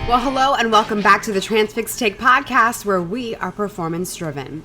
Well, hello and welcome back to the Transfix Take podcast, where we are performance driven.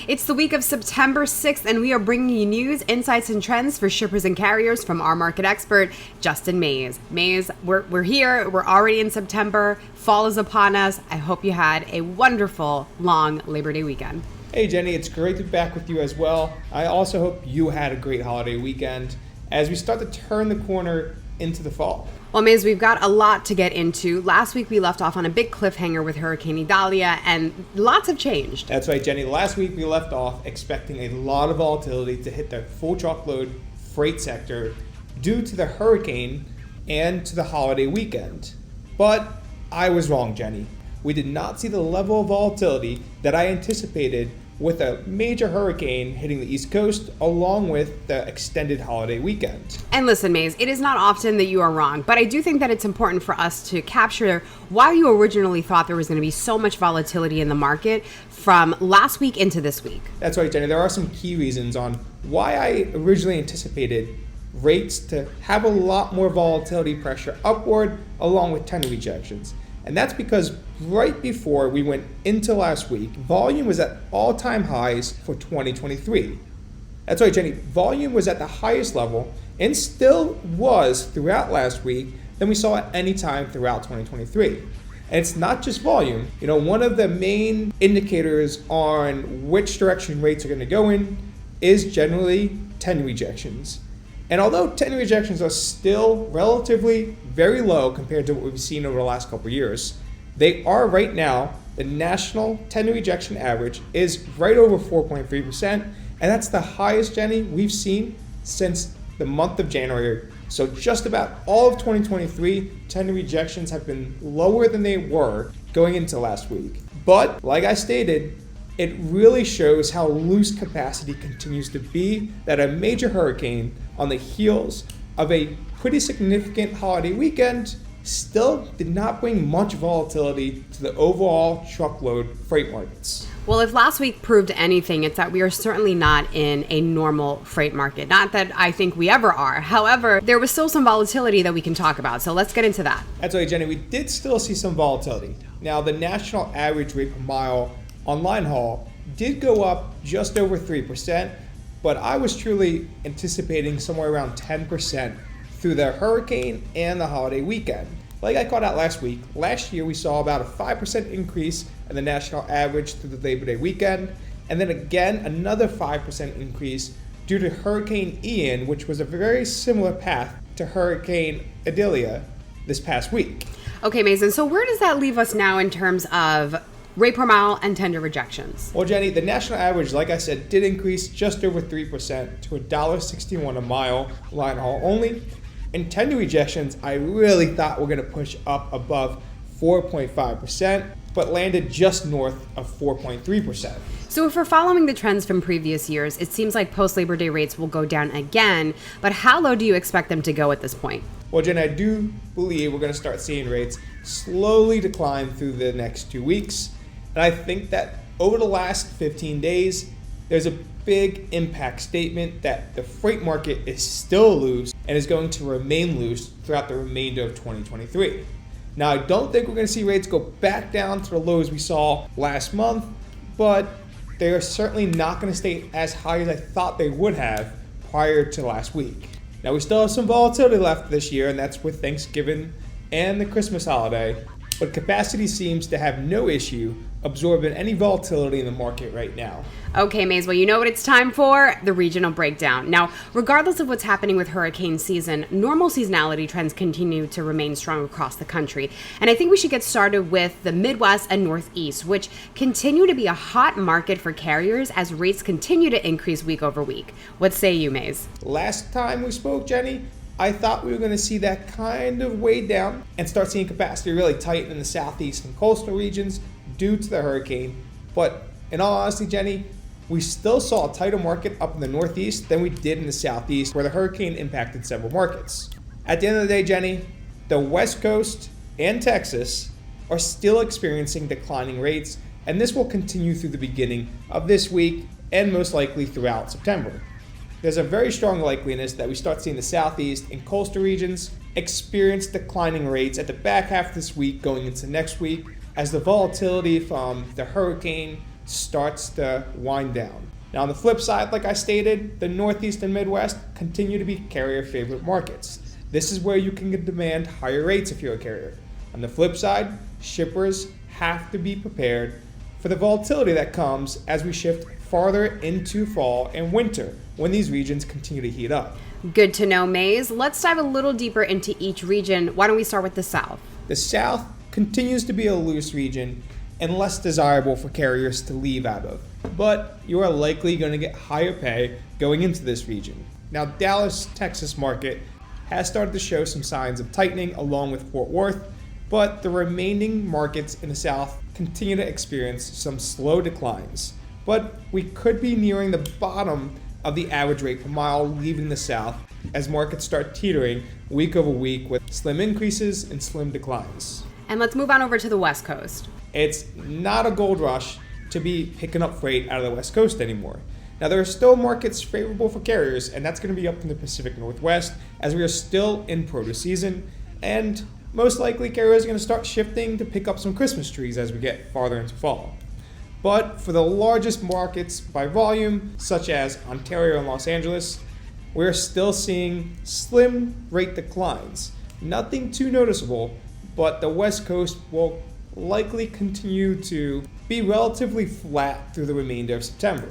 It's the week of September 6th, and we are bringing you news, insights, and trends for shippers and carriers from our market expert, Justin Mays. Mays, we're here. We're already in September. Fall is upon us. I hope you had a wonderful, long Labor Day weekend. Hey, Jenny. It's great to be back with you as well. I also hope you had a great holiday weekend as we start to turn the corner into the fall. Well, Mays, we've got a lot to get into. Last week, we left off on a big cliffhanger with Hurricane Idalia, and lots have changed. That's right, Jenny. Last week, we left off expecting a lot of volatility to hit the full truckload freight sector due to the hurricane and to the holiday weekend. But I was wrong, Jenny. We did not see the level of volatility that I anticipated with a major hurricane hitting the East Coast along with the extended holiday weekend. And listen, Mays, it is not often that you are wrong, but I do think that it's important for us to capture why you originally thought there was going to be so much volatility in the market from last week into this week. That's right, Jenny. There are some key reasons on why I originally anticipated rates to have a lot more volatility pressure upward along with tender rejections. And that's because right before we went into last week, volume was at all-time highs for 2023. That's right, Jenny. Volume was at the highest level and still was throughout last week than we saw at any time throughout 2023. And it's not just volume. One of the main indicators on which direction rates are going to go in is generally tender rejections. And although tender rejections are still relatively very low compared to what we've seen over the last couple of years, they are right now, the national tender rejection average is right over 4.3%, and that's the highest, Jenny, we've seen since the month of January. So just about all of 2023, tender rejections have been lower than they were going into last week. But like I stated, it really shows how loose capacity continues to be, that a major hurricane on the heels of a pretty significant holiday weekend still did not bring much volatility to the overall truckload freight markets. Well, if last week proved anything, it's that we are certainly not in a normal freight market. Not that I think we ever are. However, there was still some volatility that we can talk about. So let's get into that. That's right, Jenny. We did still see some volatility. Now, the national average rate per mile on line haul did go up just over 3%, but I was truly anticipating somewhere around 10% through the hurricane and the holiday weekend. Like I called out last week, last year we saw about a 5% increase in the national average through the Labor Day weekend, and then again another 5% increase due to Hurricane Ian, which was a very similar path to Hurricane Idalia this past week. Okay, Mason, so where does that leave us now in terms of rate per mile and tender rejections? Well, Jenny, the national average, like I said, did increase just over 3% to $1.61 a mile line haul only. And tender rejections, I really thought were going to push up above 4.5%, but landed just north of 4.3%. So if we're following the trends from previous years, it seems like post-Labor Day rates will go down again, but how low do you expect them to go at this point? Well, Jen, I do believe we're going to start seeing rates slowly decline through the next 2 weeks. And I think that over the last 15 days, there's a big impact statement that the freight market is still loose and is going to remain loose throughout the remainder of 2023. Now, I don't think we're going to see rates go back down to the lows we saw last month, but they are certainly not going to stay as high as I thought they would have prior to last week. Now, we still have some volatility left this year, and that's with Thanksgiving and the Christmas holiday, but capacity seems to have no issue absorbing any volatility in the market right now. Okay, Mays, well, you know what it's time for? The regional breakdown. Now, regardless of what's happening with hurricane season, normal seasonality trends continue to remain strong across the country. And I think we should get started with the Midwest and Northeast, which continue to be a hot market for carriers as rates continue to increase week over week. What say you, Mays? Last time we spoke, Jenny, I thought we were going to see that kind of way down and start seeing capacity really tighten in the southeast and coastal regions due to the hurricane. But in all honesty, Jenny, we still saw a tighter market up in the northeast than we did in the southeast, where the hurricane impacted several markets. At the end of the day, Jenny, the West Coast and Texas are still experiencing declining rates, and this will continue through the beginning of this week and most likely throughout September. there's a very strong likeliness that we start seeing the southeast and coastal regions experience declining rates at the back half of this week going into next week as the volatility from the hurricane starts to wind down. Now on the flip side, like I stated, the Northeast and Midwest continue to be carrier favorite markets. This is where you can demand higher rates if you're a carrier. On the flip side, shippers have to be prepared for the volatility that comes as we shift farther into fall and winter when these regions continue to heat up. Good to know, Maze. Let's dive a little deeper into each region. Why don't we start with the South? The South continues to be a loose region and less desirable for carriers to leave out of, but you are likely going to get higher pay going into this region. Now, Dallas, Texas market has started to show some signs of tightening along with Fort Worth, but the remaining markets in the South continue to experience some slow declines. But we could be nearing the bottom of the average rate per mile leaving the South as markets start teetering week over week with slim increases and slim declines. And let's move on over to the West Coast. It's not a gold rush to be picking up freight out of the West Coast anymore. Now, there are still markets favorable for carriers, and that's going to be up in the Pacific Northwest as we are still in produce season, and most likely carriers are going to start shifting to pick up some Christmas trees as we get farther into fall. But for the largest markets by volume, such as Ontario and Los Angeles, we're still seeing slim rate declines. Nothing too noticeable, but the West Coast will likely continue to be relatively flat through the remainder of September.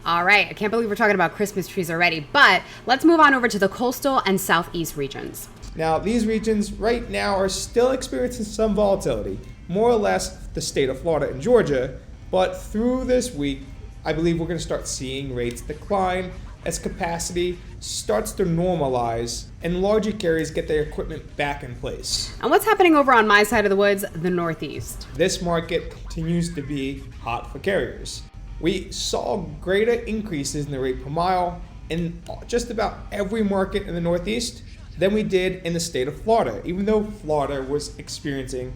All right, I can't believe we're talking about Christmas trees already, but let's move on over to the coastal and southeast regions. Now, these regions right now are still experiencing some volatility, more or less the state of Florida and Georgia, but through this week, I believe we're going to start seeing rates decline as capacity starts to normalize and larger carriers get their equipment back in place. And what's happening over on my side of the woods, the Northeast? This market continues to be hot for carriers. We saw greater increases in the rate per mile in just about every market in the Northeast than we did in the state of Florida, even though Florida was experiencing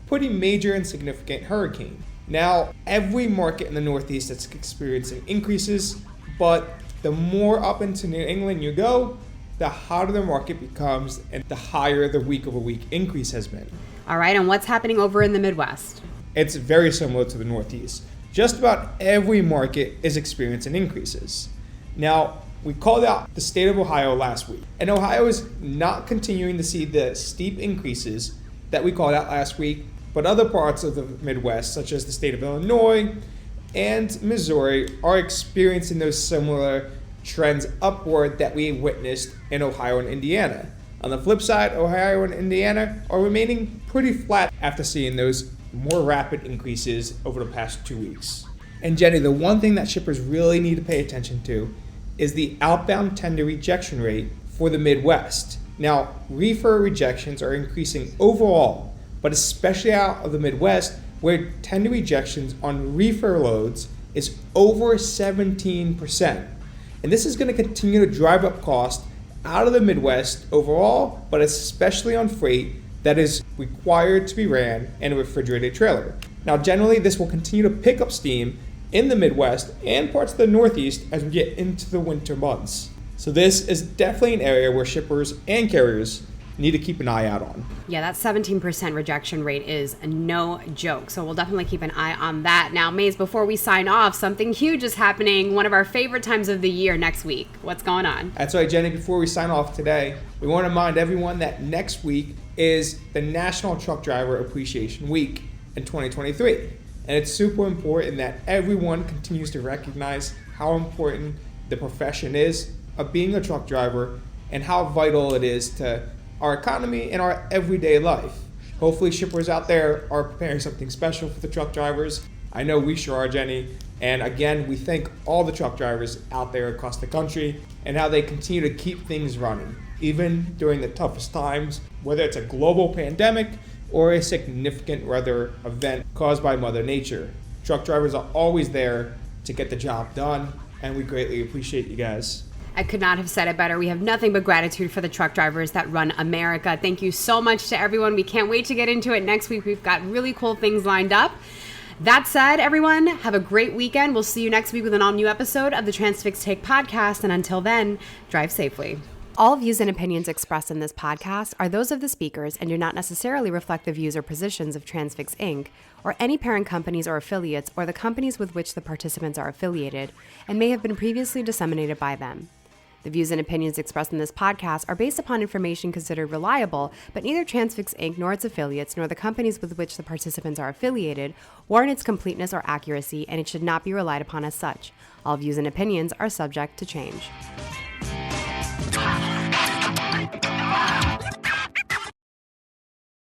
pretty major and significant hurricane. Now, every market in the Northeast is experiencing increases, but the more up into New England you go, the hotter the market becomes and the higher the week-over-week increase has been. All right, and what's happening over in the Midwest? It's very similar to the Northeast. Just about every market is experiencing increases. Now, we called out the state of Ohio last week, and Ohio is not continuing to see the steep increases that we called out last week, but other parts of the Midwest, such as the state of Illinois and Missouri, are experiencing those similar trends upward that we witnessed in Ohio and Indiana. On the flip side, Ohio and Indiana are remaining pretty flat after seeing those more rapid increases over the past 2 weeks. And Jenny, the one thing that shippers really need to pay attention to is the outbound tender rejection rate for the Midwest. Now, reefer rejections are increasing overall, but especially out of the Midwest, where tender rejections on reefer loads is over 17%. And this is going to continue to drive up cost out of the Midwest overall, but especially on freight that is required to be ran in a refrigerated trailer. Now, generally, this will continue to pick up steam in the Midwest and parts of the Northeast as we get into the winter months. So this is definitely an area where shippers and carriers need to keep an eye out on. Yeah, that 17% rejection rate is no joke. So we'll definitely keep an eye on that. Now, Maze, before we sign off, something huge is happening. One of our favorite times of the year next week. What's going on? That's right, Jenny. Before we sign off today, we want to remind everyone that next week is the National Truck Driver Appreciation Week in 2023. And it's super important that everyone continues to recognize how important the profession is of being a truck driver and how vital it is to our economy and our everyday life. Hopefully shippers out there are preparing something special for the truck drivers. I know we sure are, Jenny. And again, we thank all the truck drivers out there across the country and how they continue to keep things running, even during the toughest times, whether it's a global pandemic or a significant weather event caused by Mother Nature. Truck drivers are always there to get the job done, and we greatly appreciate you guys. I could not have said it better. We have nothing but gratitude for the truck drivers that run America. Thank you so much to everyone. We can't wait to get into it next week. We've got really cool things lined up. That said, everyone, have a great weekend. We'll see you next week with an all-new episode of the Transfix Take podcast. And until then, drive safely. All views and opinions expressed in this podcast are those of the speakers and do not necessarily reflect the views or positions of Transfix Inc. or any parent companies or affiliates or the companies with which the participants are affiliated and may have been previously disseminated by them. The views and opinions expressed in this podcast are based upon information considered reliable, but neither Transfix Inc. nor its affiliates nor the companies with which the participants are affiliated warrant its completeness or accuracy, and it should not be relied upon as such. All views and opinions are subject to change.